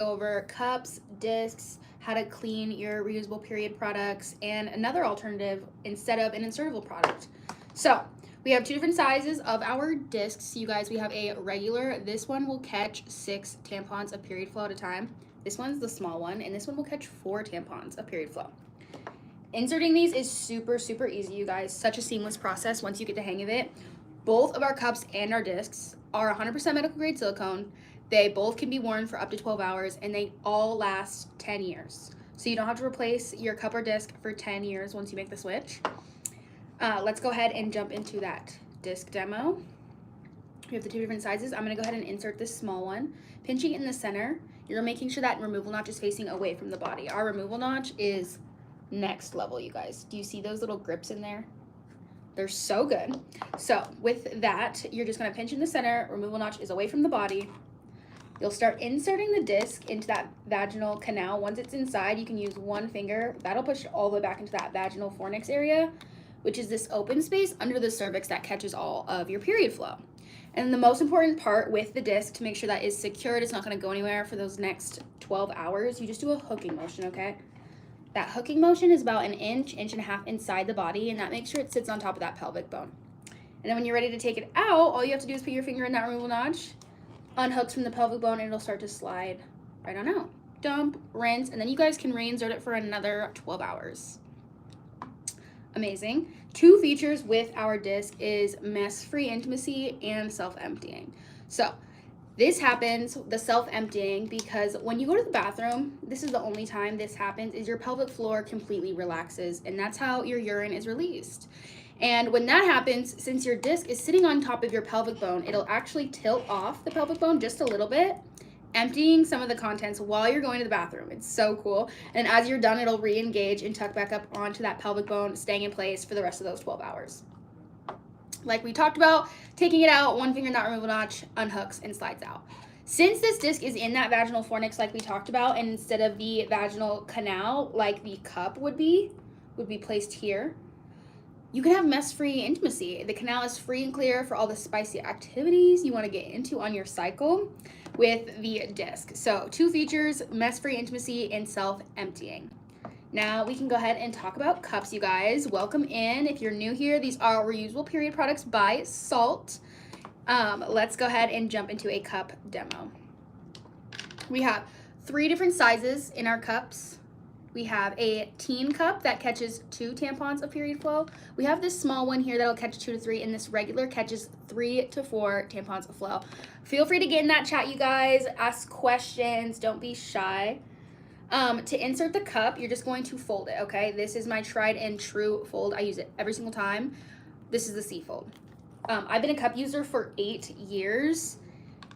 over cups, discs, how to clean your reusable period products, and another alternative instead of an insertable product. So, we have two different sizes of our discs. You guys, we have a regular, this one will catch 6 tampons of period flow at a time. This one's the small one, and this one will catch 4 tampons of period flow. Inserting these is super, super easy, you guys. Such a seamless process once you get the hang of it. Both of our cups and our discs are 100% medical grade silicone. They both can be worn for up to 12 hours, and they all last 10 years. So you don't have to replace your cup or disc for 10 years once you make the switch. Let's go ahead and jump into that disc demo. We have the two different sizes. I'm gonna go ahead and insert this small one. Pinching in the center, you're making sure that removal notch is facing away from the body. Our removal notch is next level, you guys. Do you see those little grips in there? They're so good. So with that, you're just gonna pinch in the center, removal notch is away from the body. You'll start inserting the disc into that vaginal canal. Once it's inside, you can use one finger. That'll push all the way back into that vaginal fornix area, which is this open space under the cervix that catches all of your period flow. And the most important part with the disc to make sure that is secured, it's not gonna go anywhere for those next 12 hours, you just do a hooking motion, okay? That hooking motion is about an inch, inch and a half inside the body, and that makes sure it sits on top of that pelvic bone. And then when you're ready to take it out, all you have to do is put your finger in that removal notch, unhooks from the pelvic bone, and it'll start to slide right on out. Dump, rinse, and then you guys can reinsert it for another 12 hours. Amazing. Two features with our disc is mess-free intimacy and self-emptying. So this happens, the self-emptying, because when you go to the bathroom, this is the only time this happens, is your pelvic floor completely relaxes, and that's how your urine is released. And when that happens, since your disc is sitting on top of your pelvic bone, it'll actually tilt off the pelvic bone just a little bit, emptying some of the contents while you're going to the bathroom. It's so cool. And as you're done, it'll re-engage and tuck back up onto that pelvic bone, staying in place for the rest of those 12 hours. Like we talked about, taking it out, one finger in that removal notch, unhooks and slides out. Since this disc is in that vaginal fornix like we talked about, and instead of the vaginal canal like the cup would be placed here, you can have mess-free intimacy. The canal is free and clear for all the spicy activities you want to get into on your cycle with the disc. So 2 features, mess-free intimacy and self-emptying. Now we can go ahead and talk about cups, you guys. Welcome in. If you're new here, these are reusable period products by Saalt. Let's go ahead and jump into a cup demo. We have 3 different sizes in our cups. We have a teen cup that catches 2 tampons of period flow. We have this small one here that'll catch 2 to 3, and this regular catches 3 to 4 tampons of flow. Feel free to get in that chat, you guys. Ask questions. Don't be shy. To insert the cup, you're just going to fold it, okay? This is my tried and true fold. I use it every single time. This is the C fold. I've been a cup user for 8 years.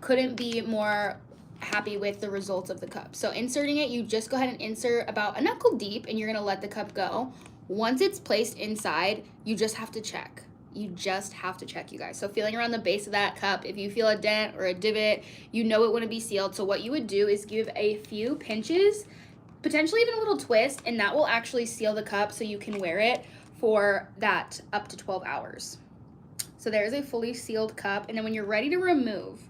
Couldn't be more happy with the results of the cup. So inserting it, you just go ahead and insert about a knuckle deep, and you're gonna let the cup go. Once it's placed inside, you just have to check. You just have to check, you guys. So feeling around the base of that cup, if you feel a dent or a divot, you know it wouldn't be sealed. So what you would do is give a few pinches, potentially even a little twist, and that will actually seal the cup so you can wear it for that up to 12 hours. So there's a fully sealed cup, and then when you're ready to remove,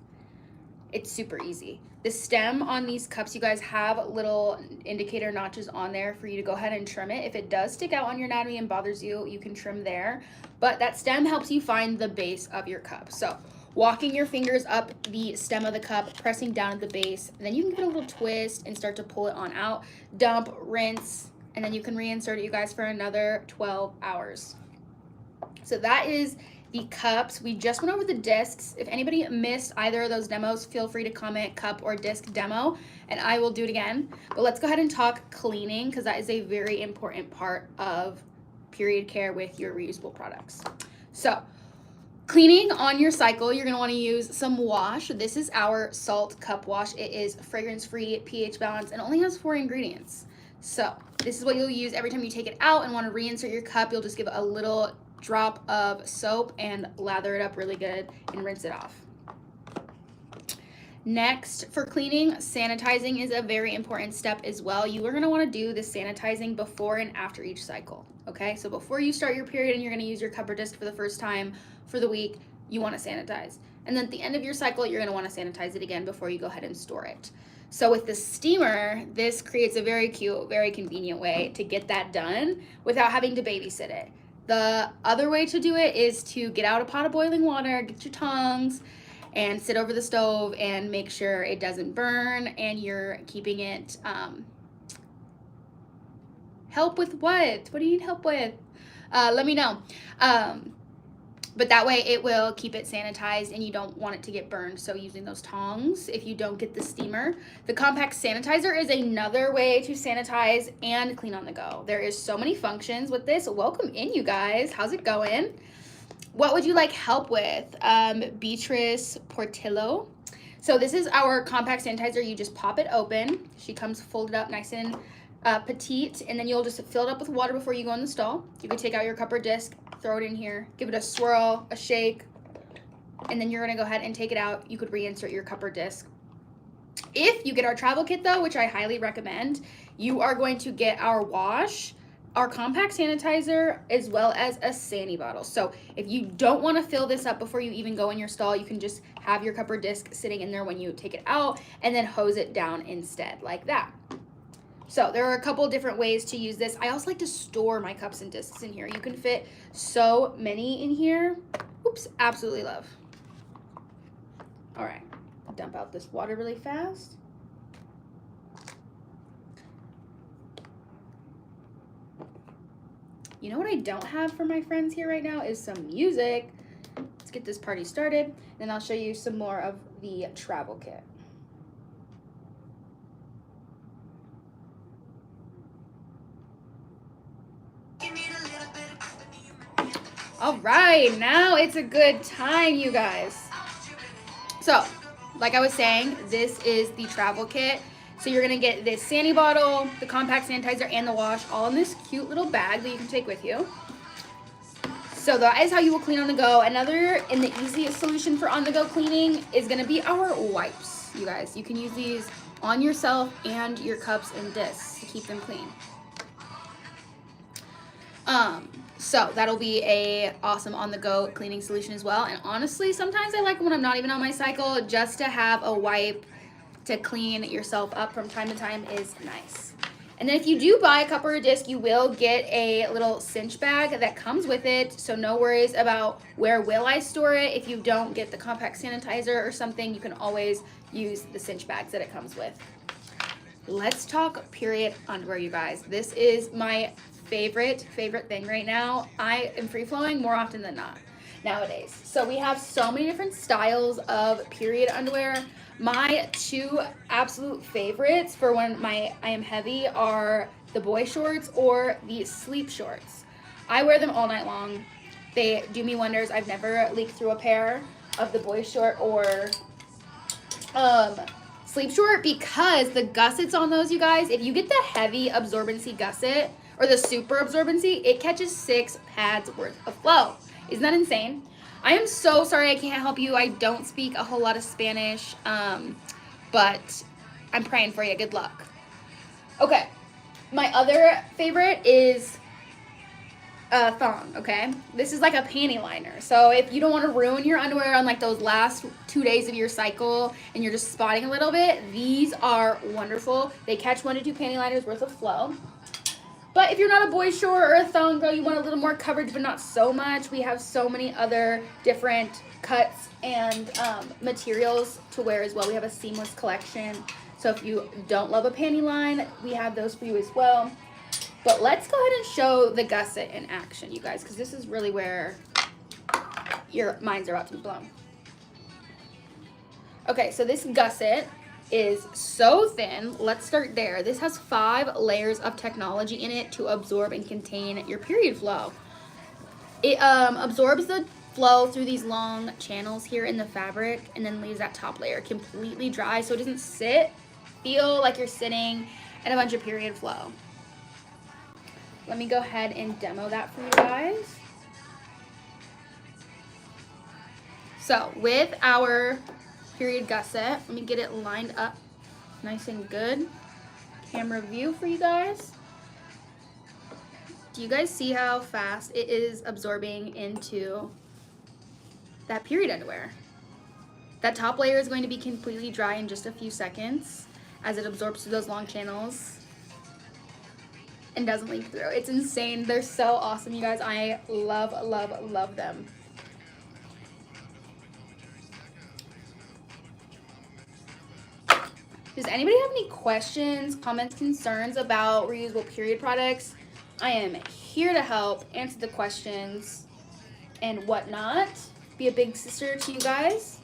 it's super easy. The stem on these cups, you guys, have little indicator notches on there for you to go ahead and trim it. If it does stick out on your anatomy and bothers you, you can trim there. But that stem helps you find the base of your cup. So walking your fingers up the stem of the cup, pressing down at the base, and then you can give it a little twist and start to pull it on out. Dump, rinse, and then you can reinsert it, you guys, for another 12 hours. So that is the cups. We just went over the discs. If anybody missed either of those demos, feel free to comment cup or disc demo, and I will do it again. But let's go ahead and talk cleaning, because that is a very important part of period care with your reusable products. So cleaning on your cycle, you're going to want to use some wash. This is our Saalt cup wash. It is fragrance-free, pH balanced, and only has 4 ingredients. So this is what you'll use every time you take it out and want to reinsert your cup. You'll just give a little drop of soap and lather it up really good and rinse it off. Next, for cleaning, sanitizing is a very important step as well. You are going to want to do the sanitizing before and after each cycle, okay? So before you start your period and you're going to use your cup or disc for the first time for the week, you want to sanitize. And then at the end of your cycle, you're going to want to sanitize it again before you go ahead and store it. So with the steamer, this creates a very cute, very convenient way to get that done without having to babysit it. The other way to do it is to get out a pot of boiling water, get your tongs, and sit over the stove and make sure it doesn't burn and you're keeping it, help with what? What do you need help with? Let me know. But that way it will keep it sanitized and you don't want it to get burned. So using those tongs, if you don't get the steamer. The compact sanitizer is another way to sanitize and clean on the go. There is so many functions with this. Welcome in, you guys. How's it going? What would you like help with? Beatrice Portillo. So this is our compact sanitizer. You just pop it open. She comes folded up nice and petite, and then you'll just fill it up with water before you go in the stall. You can take out your cup or disc, throw it in here, give it a swirl, a shake, and then you're gonna go ahead and take it out. You could reinsert your cup or disc. If you get our travel kit though, which I highly recommend, you are going to get our wash, our compact sanitizer, as well as a Sani bottle. So if you don't want to fill this up before you even go in your stall, you can just have your cup or disc sitting in there when you take it out and then hose it down instead, like that. So there are a couple different ways to use this. I also like to store my cups and discs in here. You can fit so many in here. Oops, absolutely love. All right, dump out this water really fast. You know what I don't have for my friends here right now is some music. Let's get this party started, and I'll show you some more of the travel kit. All right, now it's a good time, you guys. So, like I was saying, this is the travel kit. So you're gonna get this Sani bottle, the compact sanitizer, and the wash all in this cute little bag that you can take with you. So that is how you will clean on the go. Another and the easiest solution for on the go cleaning is gonna be our wipes, you guys. You can use these on yourself and your cups and discs to keep them clean. So that'll be a awesome on the go cleaning solution as well. And honestly, sometimes I like when I'm not even on my cycle, just to have a wipe to clean yourself up from time to time is nice. And then if you do buy a cup or a disc, you will get a little cinch bag that comes with it. So no worries about where will I store it. If you don't get the compact sanitizer or something, you can always use the cinch bags that it comes with. Let's talk period underwear, you guys. This is my favorite thing right now. I am free flowing more often than not nowadays. So we have so many different styles of period underwear. My two absolute favorites for when I am heavy are the boy shorts or the sleep shorts. I wear them all night long. They do me wonders. I've never leaked through a pair of the boy short or sleep short because the gussets on those, you guys, if you get the heavy absorbency gusset or the super absorbency, it catches 6 pads worth of flow. Isn't that insane? I am so sorry I can't help you. I don't speak a whole lot of Spanish, but I'm praying for you. Good luck. Okay, my other favorite is a thong, okay? This is like a panty liner. So if you don't want to ruin your underwear on like those last 2 days of your cycle and you're just spotting a little bit, these are wonderful. They catch 1 to 2 panty liners worth of flow. But if you're not a boy short or a thong girl, you want a little more coverage, but not so much. We have so many other different cuts and materials to wear as well. We have a seamless collection. So if you don't love a panty line, we have those for you as well. But let's go ahead and show the gusset in action, you guys, because this is really where your minds are about to be blown. Okay, so this gusset is so thin. Let's start there. This has 5 layers of technology in it to absorb and contain your period flow. It absorbs the flow through these long channels here in the fabric and then leaves that top layer completely dry so it doesn't feel like you're sitting in a bunch of period flow. Let me go ahead and demo that for you guys. So with our period gusset, let me get it lined up nice and good. Camera view for you guys. Do you guys see how fast it is absorbing into that period underwear? That top layer is going to be completely dry in just a few seconds. as it absorbs through those long channels and doesn't leak through. It's insane. They're so awesome, you guys. I love, love, love them. Does anybody have any questions, comments, concerns about reusable period products? I am here to help answer the questions and whatnot. Be a big sister to you guys.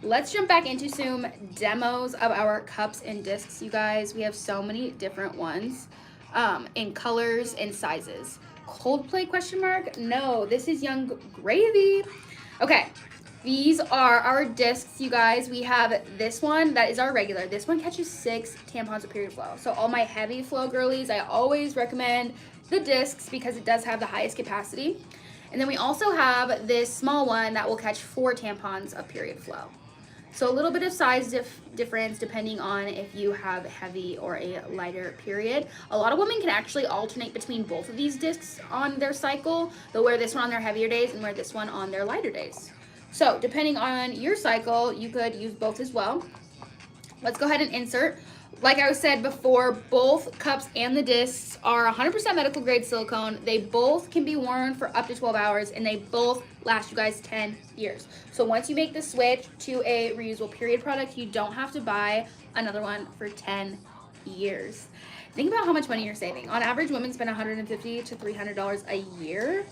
Let's jump back into some demos of our cups and discs, you guys. We have so many different ones in colors and sizes. Coldplay question mark? No, this is Young Gravy. Okay. These are our discs, you guys. We have this one that is our regular. This one catches 6 tampons of period flow. So all my heavy flow girlies, I always recommend the discs because it does have the highest capacity. And then we also have this small one that will catch 4 tampons of period flow. So a little bit of size difference depending on if you have heavy or a lighter period. A lot of women can actually alternate between both of these discs on their cycle. They'll wear this one on their heavier days and wear this one on their lighter days. So depending on your cycle, you could use both as well. Let's go ahead and insert. Like I said before, both cups and the discs are 100% medical grade silicone. They both can be worn for up to 12 hours and they both last you guys 10 years. So once you make the switch to a reusable period product, you don't have to buy another one for 10 years. Think about how much money you're saving. On average, women spend $150 to $300 a year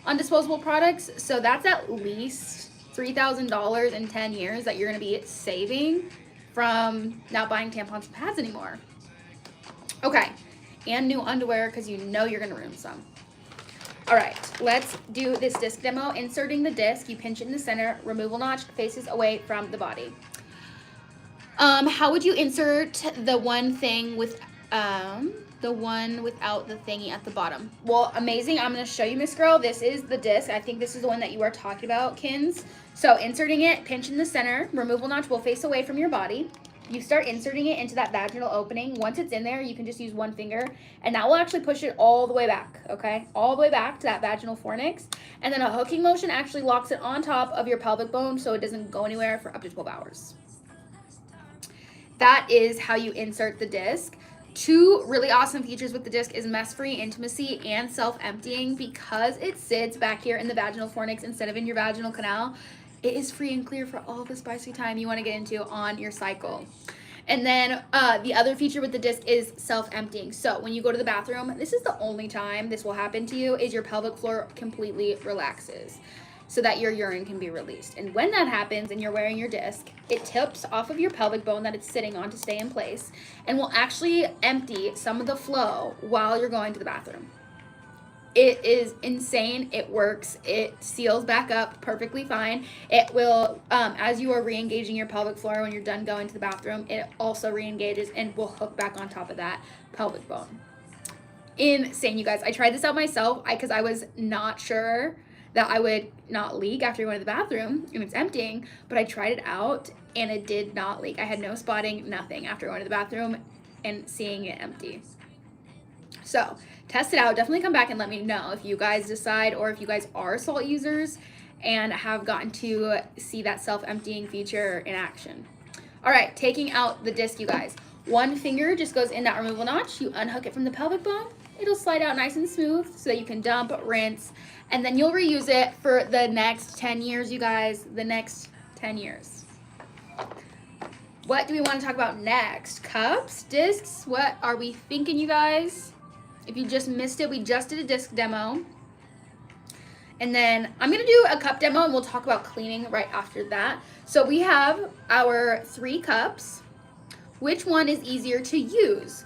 on disposable products. So that's at least $3,000 in 10 years that you're going to be saving from not buying tampons and pads anymore. Okay, and new underwear because you know you're going to ruin some. All right, let's do this disc demo. Inserting the disc, you pinch it in the center, removal notch faces away from the body. How would you insert the one thing with the one without the thingy at the bottom? Well, amazing. I'm going to show you, Miss Girl. This is the disc. I think this is the one that you are talking about, Kins. So inserting it, pinch in the center, removal notch will face away from your body. You start inserting it into that vaginal opening. Once it's in there, you can just use one finger, and that will actually push it all the way back, okay? All the way back to that vaginal fornix. And then a hooking motion actually locks it on top of your pelvic bone so it doesn't go anywhere for up to 12 hours. That is how you insert the disc. 2 really awesome features with the disc is mess-free intimacy and self-emptying. Because it sits back here in the vaginal fornix instead of in your vaginal canal, it is free and clear for all the spicy time you want to get into on your cycle. And then the other feature with the disc is self-emptying. So when you go to the bathroom, this is the only time this will happen to you, is your pelvic floor completely relaxes so that your urine can be released. And when that happens and you're wearing your disc, it tips off of your pelvic bone that it's sitting on to stay in place and will actually empty some of the flow while you're going to the bathroom. It is insane. It works. It seals back up perfectly fine. It will, as you are re-engaging your pelvic floor when you're done going to the bathroom, it also re-engages and will hook back on top of that pelvic bone. Insane, you guys. I tried this out myself because I was not sure that I would not leak after going to the bathroom and it's emptying, but I tried it out and it did not leak. I had no spotting, nothing after going to the bathroom and seeing it empty. So test it out. Definitely come back and let me know if you guys decide, or if you guys are Saalt users and have gotten to see that self-emptying feature in action. All right, taking out the disc, you guys. One finger just goes in that removal notch. You unhook it from the pelvic bone. It'll slide out nice and smooth so that you can dump, rinse, and then you'll reuse it for the next 10 years, you guys. The next 10 years. What do we want to talk about next? Cups, discs, what are we thinking, you guys? If you just missed it, we just did a disc demo. And then I'm going to do a cup demo and we'll talk about cleaning right after that. So we have our 3 cups. Which one is easier to use?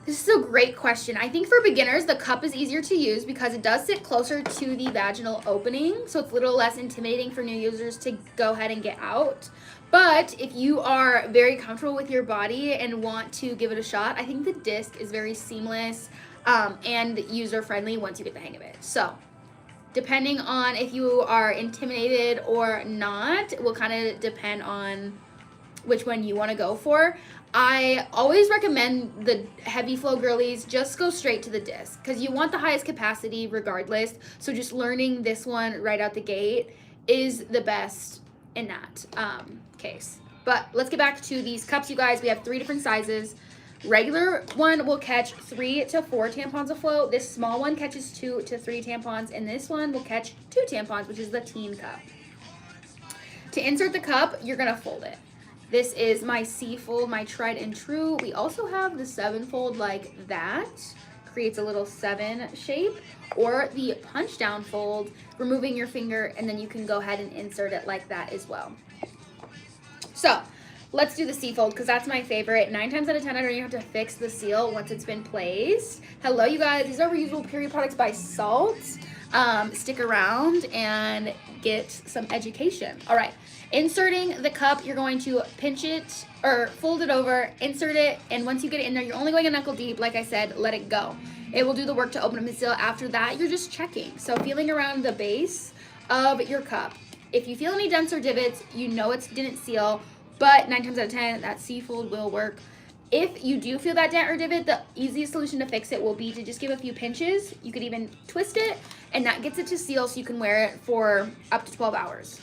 This is a great question. I think for beginners, the cup is easier to use because it does sit closer to the vaginal opening. So it's a little less intimidating for new users to go ahead and get out. But if you are very comfortable with your body and want to give it a shot, I think the disc is very seamless and user-friendly once you get the hang of it. So depending on if you are intimidated or not, it will kind of depend on which one you want to go for. I always recommend the heavy flow girlies just go straight to the disc because you want the highest capacity regardless. So just learning this one right out the gate is the best in that case. But let's get back to these cups, you guys. We have 3 different sizes. Regular one will catch 3 to 4 tampons of flow. This small one catches 2 to 3 tampons, and this one will catch 2 tampons, which is the teen cup. To insert the cup, you're gonna fold it. This is my C fold, my tried and true. We also have the 7 fold like that, creates a little 7 shape, or the punch down fold, removing your finger, and then you can go ahead and insert it like that as well. So let's do the C fold because that's my favorite. 9 times out of 10, I don't even have to fix the seal once it's been placed. Hello, you guys. These are reusable period products by Saalt. Stick around and get some education. All right. Inserting the cup, you're going to pinch it or fold it over, insert it, and once you get it in there, you're only going a knuckle deep. Like I said, let it go. It will do the work to open up the seal. After that, you're just checking. So feeling around the base of your cup. If you feel any dents or divots, you know it didn't seal, but 9 times out of 10, that C fold will work. If you do feel that dent or divot, the easiest solution to fix it will be to just give a few pinches. You could even twist it, and that gets it to seal so you can wear it for up to 12 hours.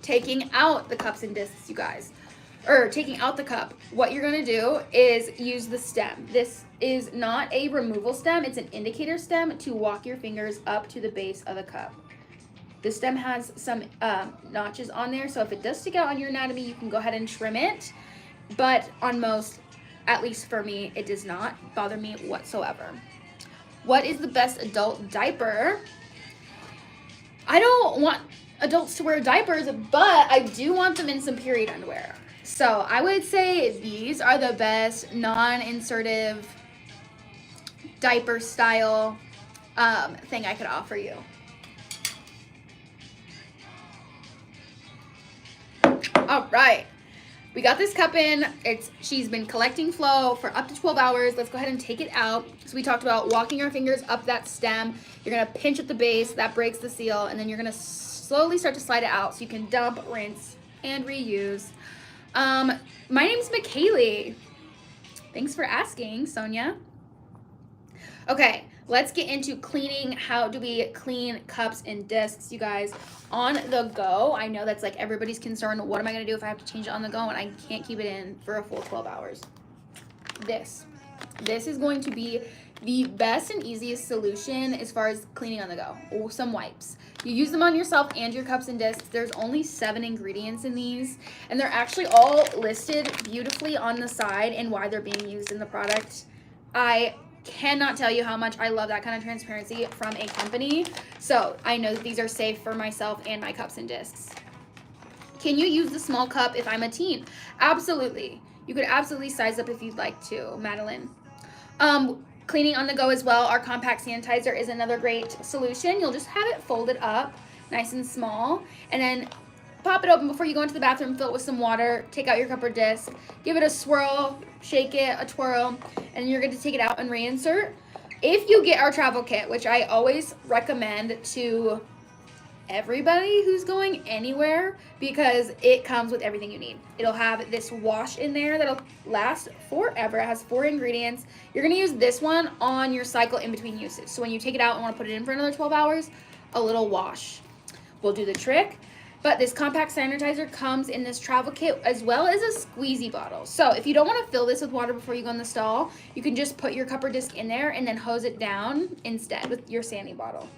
Taking out the cups and discs, you guys, or taking out the cup, what you're gonna do is use the stem. This is not a removal stem, it's an indicator stem to walk your fingers up to the base of the cup. The stem has some notches on there, so if it does stick out on your anatomy, you can go ahead and trim it. But on most, at least for me, it does not bother me whatsoever. What is the best adult diaper? I don't want adults to wear diapers, but I do want them in some period underwear. So I would say these are the best non-insertive diaper style thing I could offer you. All right, we got this cup in. She's been collecting flow for up to 12 hours. Let's go ahead and take it out. So we talked about walking our fingers up that stem. You're gonna pinch at the base, that breaks the seal, and then you're gonna slowly start to slide it out so you can dump, rinse, and reuse. My name's McKaylee. Thanks for asking, Sonia. Okay, let's get into cleaning. How do we clean cups and discs, you guys? On the go, I know that's like everybody's concern. What am I gonna do if I have to change it on the go and I can't keep it in for a full 12 hours? This is going to be the best and easiest solution as far as cleaning on the go. Oh, some wipes. You use them on yourself and your cups and discs. There's only 7 ingredients in these, and they're actually all listed beautifully on the side and why they're being used in the product. I cannot tell you how much I love that kind of transparency from a company. So I know that these are safe for myself and my cups and discs. Can you use the small cup if I'm a teen? Absolutely. You could absolutely size up if you'd like to, Madeline. Cleaning on the go as well, our compact sanitizer is another great solution. You'll just have it folded up nice and small, and then pop it open before you go into the bathroom, fill it with some water, take out your cup or disc, give it a swirl, shake it, a twirl, and you're going to take it out and reinsert. If you get our travel kit, which I always recommend to everybody who's going anywhere, because it comes with everything you need. It'll have this wash in there that'll last forever. It has 4 ingredients. You're going to use this one on your cycle in between uses. So when you take it out and want to put it in for another 12 hours, a little wash will do the trick. But this compact sanitizer comes in this travel kit as well as a squeezy bottle. So if you don't want to fill this with water before you go in the stall, you can just put your cup or disc in there and then hose it down instead with your Sandy bottle.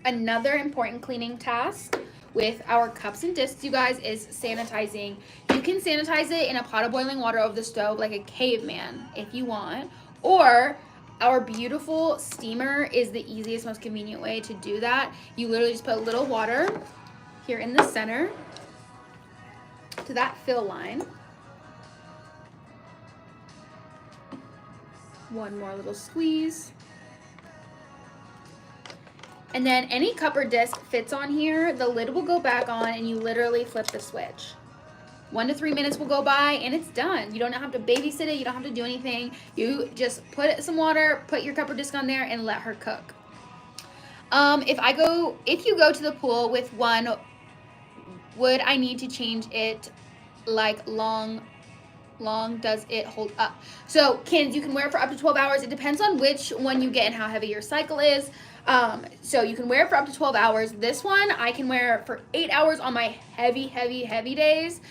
Another important cleaning task with our cups and discs, you guys, is sanitizing. You can sanitize it in a pot of boiling water over the stove like a caveman if you want, or our beautiful steamer is the easiest, most convenient way to do that. You literally just put a little water here in the center to that fill line. One more little squeeze. And then any cup or disc fits on here, the lid will go back on and you literally flip the switch. 1 to 3 minutes will go by and it's done. You don't have to babysit it. You don't have to do anything. You just put some water, put your cup or disc on there and let her cook. If you go to the pool with one, would I need to change it like long does it hold up? So Kins, you can wear it for up to 12 hours. It depends on which one you get and how heavy your cycle is. So you can wear it for up to 12 hours. This one I can wear for 8 hours on my heavy days.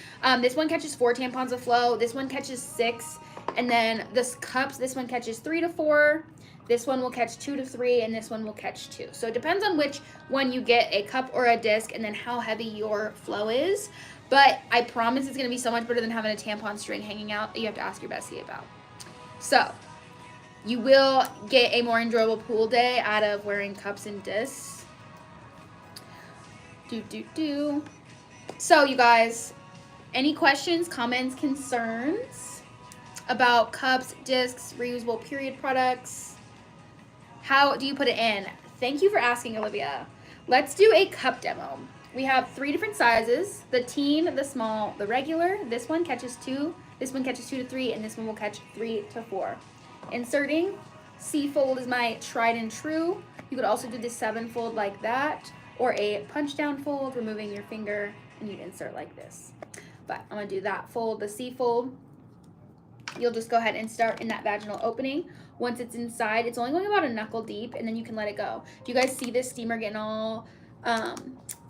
This one catches 4 tampons of flow. This one catches 6. And then this cups, this one catches 3 to 4. This one will catch 2 to 3, and this one will catch 2. So it depends on which one you get, a cup or a disc, and then how heavy your flow is. But I promise it's going to be so much better than having a tampon string hanging out that you have to ask your bestie about. So you will get a more enjoyable pool day out of wearing cups and discs. So you guys, any questions, comments, concerns about cups, discs, reusable period products? How do you put it in? Thank you for asking, Olivia. Let's do a cup demo. We have 3 different sizes: the teen, the small, the regular. This one catches 2, this one catches 2 to 3, and this one will catch 3 to 4. Inserting, C-fold is my tried and true. You could also do the 7-fold like that, or a punch down fold, removing your finger, and you'd insert like this. But I'm gonna do that fold, the C-fold. You'll just go ahead and start in that vaginal opening. Once it's inside, it's only going about a knuckle deep, and then you can let it go. Do you guys see this steamer getting all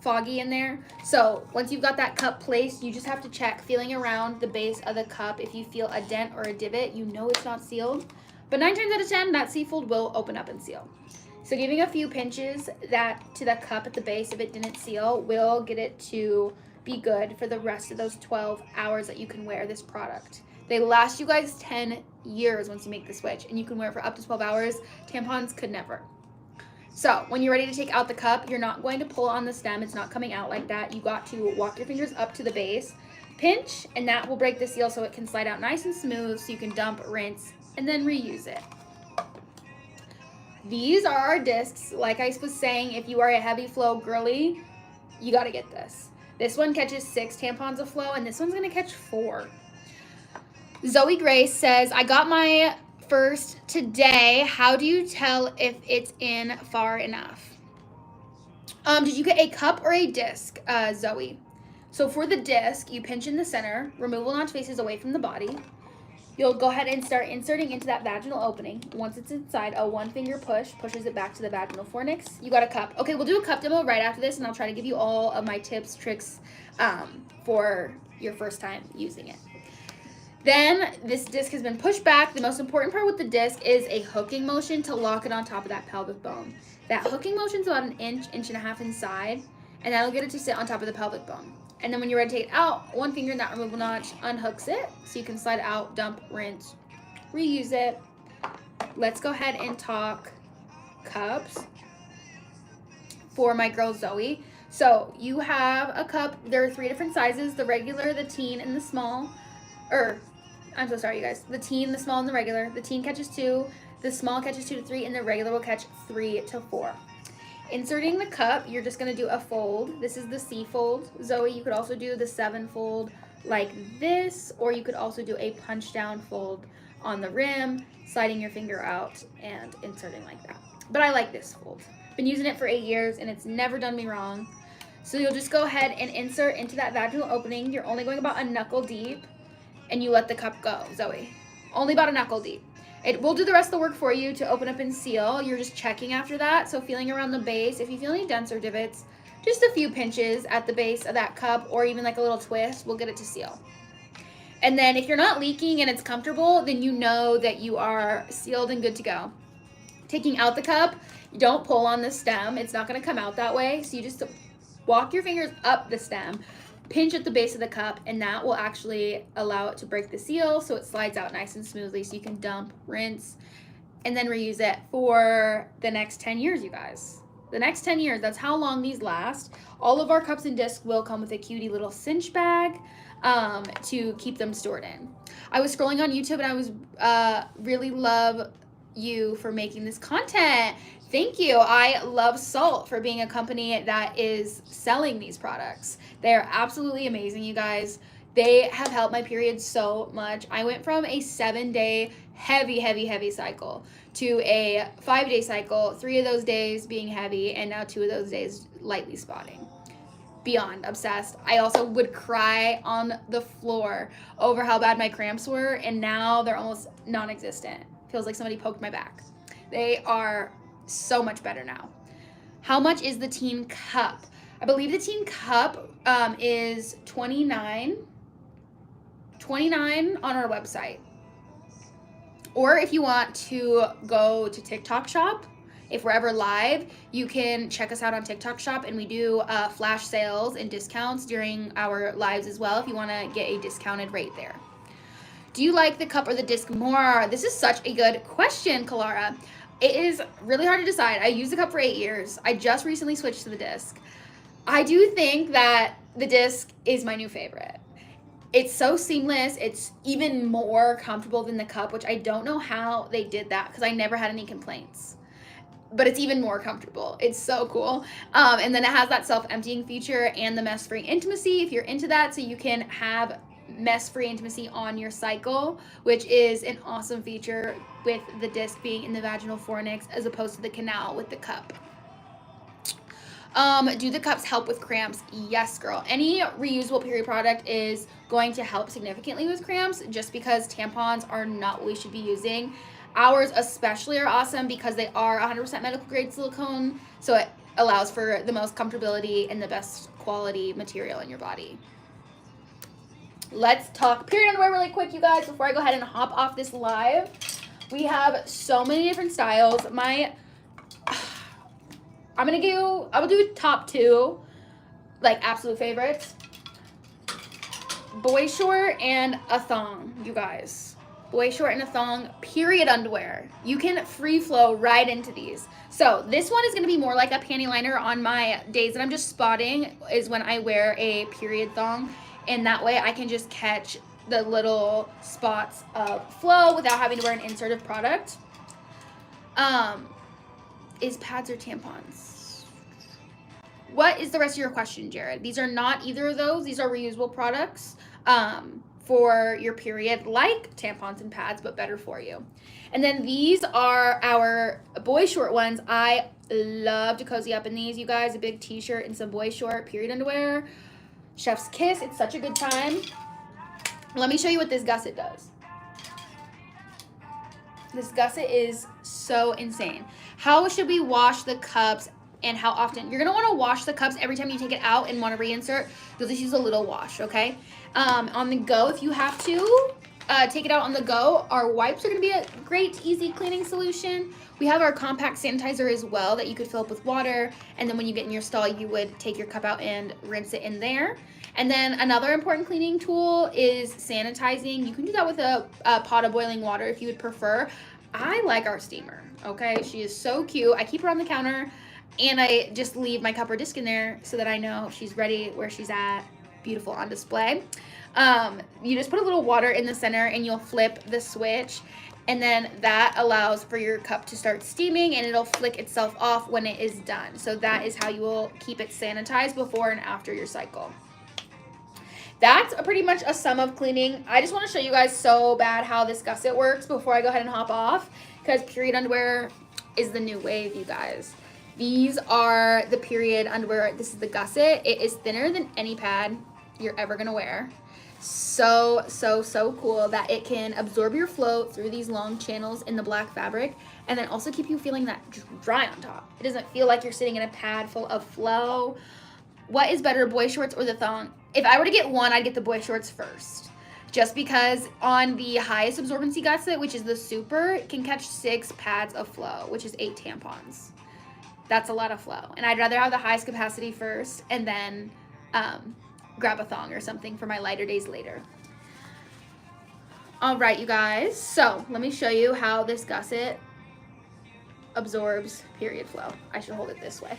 foggy in there? So once you've got that cup placed, you just have to check, feeling around the base of the cup. If you feel a dent or a divot, you know it's not sealed. But 9 times out of 10, that C-fold will open up and seal. So giving a few pinches to the cup at the base, if it didn't seal, will get it to be good for the rest of those 12 hours that you can wear this product. They last you guys 10 years once you make the switch, and you can wear it for up to 12 hours. Tampons could never. So when you're ready to take out the cup, you're not going to pull on the stem. It's not coming out like that. You got to walk your fingers up to the base, pinch, and that will break the seal so it can slide out nice and smooth, so you can dump, rinse, and then reuse it. These are our discs. Like I was saying, if you are a heavy flow girly, you got to get this. This one catches 6 tampons of flow, and this one's going to catch 4. Zoe Grace says, I got my first today. How do you tell if it's in far enough? Did you get a cup or a disc, Zoe? So for the disc, you pinch in the center, removal notch faces away from the body. You'll go ahead and start inserting into that vaginal opening. Once it's inside, a 1-finger push pushes it back to the vaginal fornix. You got a cup. Okay, we'll do a cup demo right after this, and I'll try to give you all of my tips, tricks for your first time using it. Then this disc has been pushed back. The most important part with the disc is a hooking motion to lock it on top of that pelvic bone. That hooking motion is about an inch and a half inside, and that'll get it to sit on top of the pelvic bone. And then when you're ready to take it out, 1 finger in that removal notch unhooks it, so you can slide it out, dump, rinse, reuse it. Let's go ahead and talk cups for my girl Zoe. So you have a cup. There are 3 different sizes: the regular, the teen, and the small. I'm so sorry, you guys. The teen, the small, and the regular. The teen catches 2, the small catches 2 to 3, and the regular will catch 3 to 4. Inserting the cup, you're just going to do a fold. This is the C fold. Zoe, you could also do the 7-fold like this, or you could also do a punch down fold on the rim, sliding your finger out and inserting like that. But I like this fold. Been using it for 8 years, and it's never done me wrong. So you'll just go ahead and insert into that vaginal opening. You're only going about a knuckle deep, and you let the cup go, Zoe. Only about a knuckle deep. It will do the rest of the work for you to open up and seal. You're just checking after that. So feeling around the base, if you feel any dents or divots, just a few pinches at the base of that cup, or even like a little twist, will get it to seal. And then if you're not leaking and it's comfortable, then you know that you are sealed and good to go. Taking out the cup, you don't pull on the stem. It's not gonna come out that way. So you just walk your fingers up the stem, pinch at the base of the cup, and that will actually allow it to break the seal, so it slides out nice and smoothly, so you can dump, rinse, and then reuse it for the next 10 years, you guys. The next 10 years, that's how long these last. All of our cups and discs will come with a cutie little cinch bag to keep them stored in. I was scrolling on YouTube, and I was really love you for making this content. Thank you. I love Saalt for being a company that is selling these products. They are absolutely amazing, you guys. They have helped my period so much. I went from a 7-day heavy cycle to a 5-day cycle, 3 of those days being heavy, and now 2 of those days lightly spotting. Beyond obsessed. I also would cry on the floor over how bad my cramps were, and now they're almost non-existent. Feels like somebody poked my back. They are so much better now. How much is the teen cup? I believe the teen cup is $29 on our website. Or if you want to go to TikTok shop, if we're ever live, you can check us out on TikTok shop, and we do flash sales and discounts during our lives as well if you want to get a discounted rate there. Do you like the cup or the disc more? This is such a good question, Kalara. It is really hard to decide. I used the cup for 8 years. I just recently switched to the disc. I do think that the disc is my new favorite. It's so seamless. It's even more comfortable than the cup, which I don't know how they did that because I never had any complaints. But it's even more comfortable. It's so cool. And then it has that self-emptying feature and the mess-free intimacy if you're into that. So you can have mess-free intimacy on your cycle, which is an awesome feature with the disc being in the vaginal fornix as opposed to the canal with the cup. Do the cups help with cramps? Yes, girl. Any reusable period product is going to help significantly with cramps just because tampons are not what we should be using. Ours especially are awesome because they are 100% medical grade silicone, so it allows for the most comfortability and the best quality material in your body. Let's talk period underwear really quick, you guys, before I go ahead and hop off this live. We have so many different styles. I will do top 2, like absolute favorites. Boy short and a thong, you guys. Boy short and a thong, period underwear. You can free flow right into these. So this one is going to be more like a panty liner on my days that I'm just spotting is when I wear a period thong. And that way I can just catch the little spots of flow without having to wear an insertive product. Is pads or tampons? What is the rest of your question, Jared? These are not either of those. These are reusable products for your period, like tampons and pads, but better for you. And then these are our boy short ones. I love to cozy up in these, you guys. A big t-shirt and some boy short period underwear. Chef's kiss. It's such a good time. Let me show you what this gusset does. This gusset is so insane. How should we wash the cups and how often? You're going to want to wash the cups every time you take it out and want to reinsert. You'll just use a little wash, okay? On the go, if you have to take it out on the go, our wipes are going to be a great, easy cleaning solution. We have our compact sanitizer as well that you could fill up with water. And then when you get in your stall, you would take your cup out and rinse it in there. And then another important cleaning tool is sanitizing. You can do that with a pot of boiling water if you would prefer. I like our steamer, okay? She is so cute. I keep her on the counter, and I just leave my cup or disc in there so that I know she's ready where she's at. Beautiful on display. You just put a little water in the center, and you'll flip the switch, and then that allows for your cup to start steaming, and it'll flick itself off when it is done. So that is how you will keep it sanitized before and after your cycle. That's pretty much a sum of cleaning. I just want to show you guys so bad how this gusset works before I go ahead and hop off, because period underwear is the new wave, you guys. These are the period underwear. This is the gusset. It is thinner than any pad you're ever going to wear. So cool that it can absorb your flow through these long channels in the black fabric and then also keep you feeling that dry on top. It doesn't feel like you're sitting in a pad full of flow. What is better, boy shorts or the thong? If I were to get one, I'd get the boy shorts first. Just because on the highest absorbency gusset, which is the super, it can catch 6 pads of flow, which is 8 tampons. That's a lot of flow. And I'd rather have the highest capacity first and then grab a thong or something for my lighter days later. All right, you guys. So let me show you how this gusset absorbs period flow. I should hold it this way.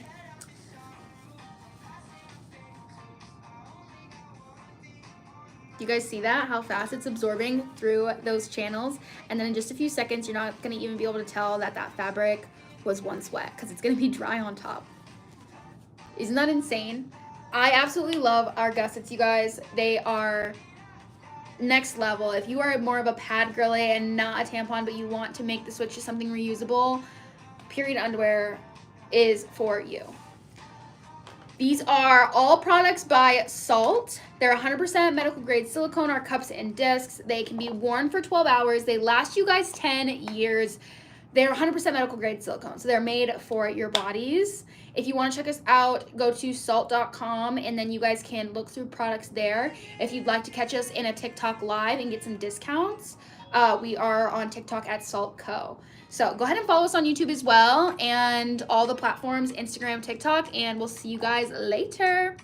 You guys see that? How fast it's absorbing through those channels. And then in just a few seconds, you're not going to even be able to tell that that fabric was once wet because it's going to be dry on top. Isn't that insane? I absolutely love our gussets, you guys. They are next level. If you are more of a pad girly and not a tampon, but you want to make the switch to something reusable, period underwear is for you. These are all products by Saalt. They're 100% medical grade silicone, our cups and discs. They can be worn for 12 hours. They last you guys 10 years. They're 100% medical grade silicone, so they're made for your bodies. If you want to check us out, go to saalt.com, and then you guys can look through products there. If you'd like to catch us in a TikTok live and get some discounts, we are on TikTok at Saalt Co. So go ahead and follow us on YouTube as well, and all the platforms, Instagram, TikTok, and we'll see you guys later.